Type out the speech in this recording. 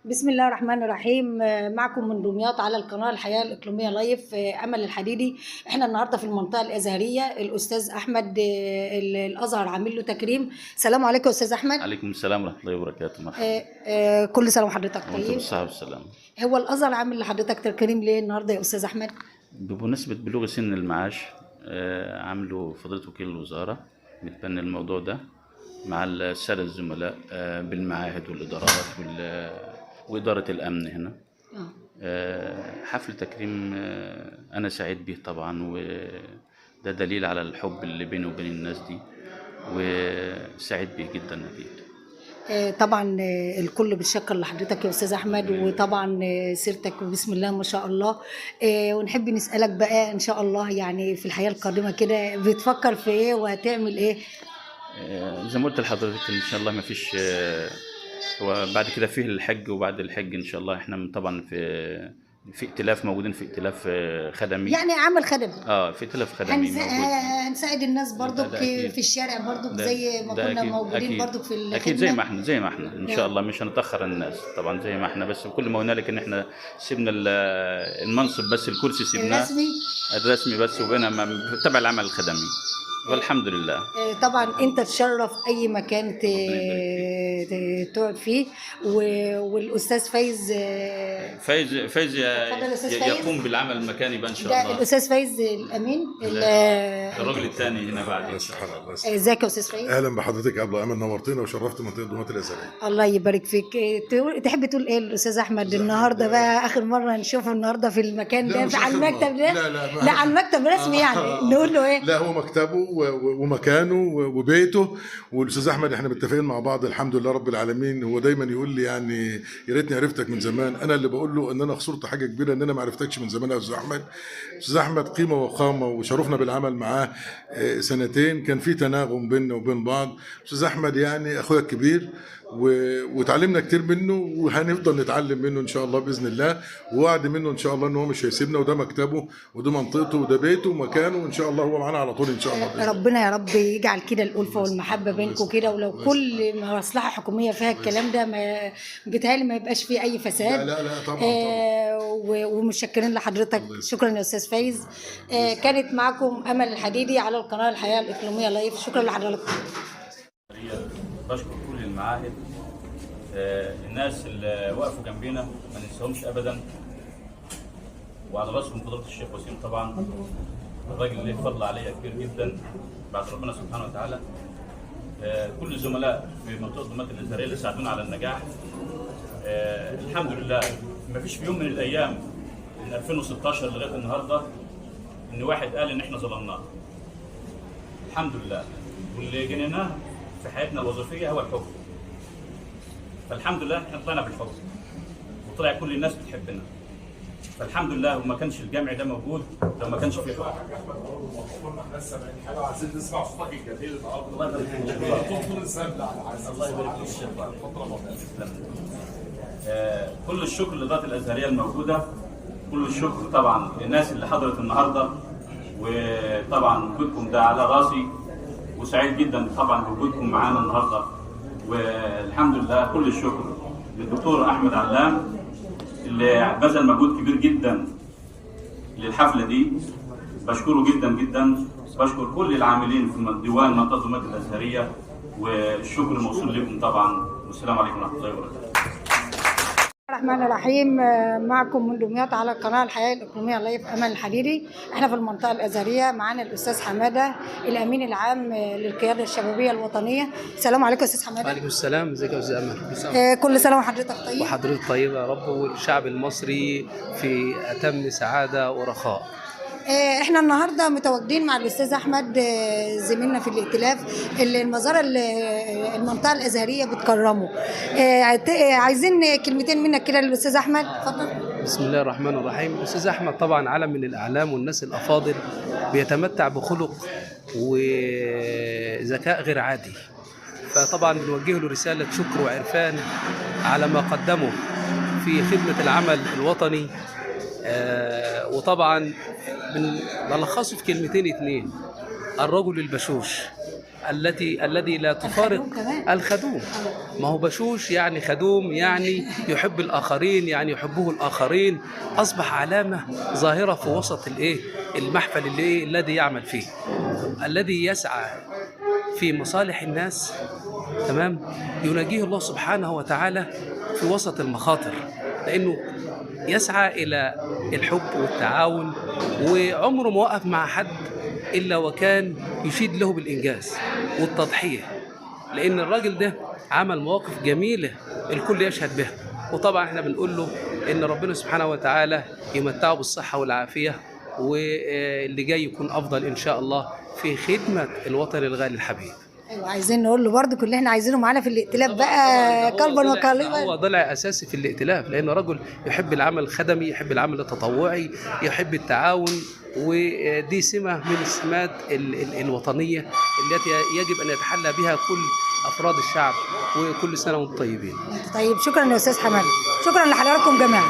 بسم الله الرحمن الرحيم. معكم من دمياط على القناة الحياة الإقليمية لايف. أمل الحديدي. احنا النهاردة في المنطقة الأزهرية، الأستاذ أحمد الأزهر عامل له تكريم. السلام عليكم يا أستاذ أحمد. عليكم السلام ورحمة الله وبركاته. مرحبا. كل سنة وحضرتك وانتم طيب. بالصحة والسلام. هو الأزهر عامل لحضرتك تكريم ليه النهاردة يا أستاذ أحمد؟ بمناسبة بلوغ سن المعاش عملوا فضيلة وكيل الوزارة بتبنى الموضوع ده مع السادة الزملاء بالمعاهد والإدارات وإدارة الأمن هنا. حفل تكريم أنا سعيد به طبعا، وده دليل على الحب اللي بيني وبين الناس دي، وسعيد به جدا أكيد. طبعا الكل بيتشكر لحضرتك يا استاذ احمد، وطبعا سيرتك بسم الله ما شاء الله. ونحب نسالك بقى ان شاء الله يعني في الحياه القادمه كده بتفكر في ايه وهتعمل ايه؟ زي ما قلت لحضرتك ان شاء الله ما فيش، هو بعد كده فيه الحج، وبعد الحج ان شاء الله احنا طبعا في ائتلاف، موجودين في ائتلاف خدمي، يعني عمل خدمي. في ائتلاف خدمي موجود. هنساعد الناس برضك في الشارع برضك زي ما كنا موجودين برضك في الخدمة. اكيد زي ما احنا ان شاء الله مش هنتاخر الناس طبعا زي ما احنا، بس كل ما هنالك ان احنا سيبنا المنصب بس، الكرسي سيبناه الرسمي بس، وبقينا تبع العمل الخدمي والحمد لله. طبعا انت تشرف اي مكان تقعد فيه، والاستاذ فايز يقوم بالعمل المكاني بقى ان شاء الله. الاستاذ فايز الامين الراجل الثاني هنا بعد. ازيك يا استاذ فايز؟ اهلا بحضرتك يا ابله امل، نورتنا وشرفت منطقه دمياط الازهريه. الله يبارك فيك. تحب تقول ايه الاستاذ احمد النهارده بقى اخر مره نشوفه النهارده في المكان ده على المكتب ده؟ لا على المكتب رسمي يعني نقول له ايه؟ لا هو مكتبه ومكانه وبيته. والاستاذ احمد احنا متفقين مع بعض الحمد لله رب العالمين. هو دايما يقول لي يعني يا ريتني عرفتك من زمان. انا اللي بقول له ان انا خسرت حاجه كبيره ان انا ما عرفتكش من زمان يا استاذ احمد. استاذ احمد قيمه وقامه، وشرفنا بالعمل معاه سنتين، كان في تناغم بيننا وبين بعض. استاذ احمد يعني اخويا الكبير وتعلمنا كتير منه، وهنفضل نتعلم منه ان شاء الله باذن الله. ووعد منه ان شاء الله ان هو مش هيسيبنا، وده مكتبه وده منطقته وده بيته ومكانه، وان شاء الله هو معانا على طول ان شاء الله. ربنا يا رب يجعل كده الالفه والمحبه بينكم كده، ولو كل مصلحه حكوميه فيها الكلام ده بيتهيألي ما يبقاش فيه اي فساد. لا طبعا. ومتشكرين لحضرتك. شكرا يا استاذ فايز. كانت معكم امل الحديدي على القناه الحياه الاقليميه لايف. شكرا لحضرتك. بشكر كل المعاهد، الناس اللي وقفوا جنبينا ما ننساهمش ابدا، وعلى راسهم فضيله الشيخ وسيم طبعا، الراجل اللي فضل عليا كبير جدا بعد ربنا سبحانه وتعالى. كل الزملاء في منطقه دمياط الازهريه اللي ساعدونا على النجاح. الحمد لله ما فيش في يوم من الايام من 2016 لغايه النهارده ان واحد قال ان احنا ظلمناه. الحمد لله. واللي جنيناه في حياتنا الوظيفيه هو الحب. فالحمد لله احنا طلعنا بالحب، وطلع كل الناس بتحبنا. فالحمد لله، وما كانش الجمع ده موجود لو ما كانش في حب. عايزين نسمع صوتك الجميل النهارده. الله يبارك فيك. الله يبارك فيك. كل الشكر لإدارة الازهريه الموجوده، كل الشكر طبعا للناس اللي حضرت النهارده، وطبعا وجودكم ده على راسي، وسعيد جدا طبعا بوجودكم معانا النهارده. والحمد لله كل الشكر للدكتور احمد علام اللي بذل مجهود كبير جدا للحفله دي. بشكره جدا جدا. بشكر كل العاملين في ديوان منطقه دمياط الازهريه، والشكر موصول لكم طبعا. والسلام عليكم ورحمه الله وبركاته. الرحمن الرحيم. معكم من دمياط على القناه الحياه الاقليميه لايف امل الحديدي. احنا في المنطقه الازهريه، معانا الاستاذ حماده الامين العام للقياده الشبابيه الوطنيه. السلام عليكم يا استاذ حماده. وعليكم السلام. ازيك يا استاذ امل؟ كل سنه وحضرتك طيب. وحضرتك طيبه يا رب، والشعب المصري في اتم سعاده ورخاء. احنا النهارده متواجدين مع الاستاذ احمد زميلنا في الائتلاف اللي المزار المنطقه الازهريه بتكرمه. عايزين كلمتين منك كده للاستاذ احمد. اتفضل. بسم الله الرحمن الرحيم. الاستاذ احمد طبعا علم من الاعلام والناس الافاضل، بيتمتع بخلق وذكاء غير عادي، فطبعا بنوجه له رساله شكر وعرفان على ما قدمه في خدمه العمل الوطني. وطبعا بنلخصه في كلمتين اتنين: الرجل البشوش الذي لا تفارق الخدوم. ما هو بشوش يعني خدوم، يعني يحب الآخرين، يعني يحبه الآخرين، أصبح علامة ظاهرة في وسط المحفل الذي يعمل فيه، الذي يسعى في مصالح الناس، تمام، يناجيه الله سبحانه وتعالى في وسط المخاطر، لأنه يسعى إلى الحب والتعاون، وعمره ما وقف مع حد إلا وكان يشيد له بالإنجاز والتضحية، لأن الراجل ده عمل مواقف جميلة الكل يشهد بها. وطبعا احنا بنقول له إن ربنا سبحانه وتعالى يمتعه بالصحة والعافية، واللي جاي يكون أفضل إن شاء الله في خدمة الوطن الغالي الحبيب. ايوه، عايزين نقول له برضه اللي احنا عايزينه معانا في الائتلاف بقى قلبا وقالبا. هو ضلع اساسي في الائتلاف، لانه رجل يحب العمل الخدمي، يحب العمل التطوعي، يحب التعاون، ودي سمه من السمات الوطنيه التي يجب ان يتحلى بها كل افراد الشعب. وكل سنه وانتم طيبين. طيب، شكرا يا استاذ حماده، شكرا لحضراتكم جميعا.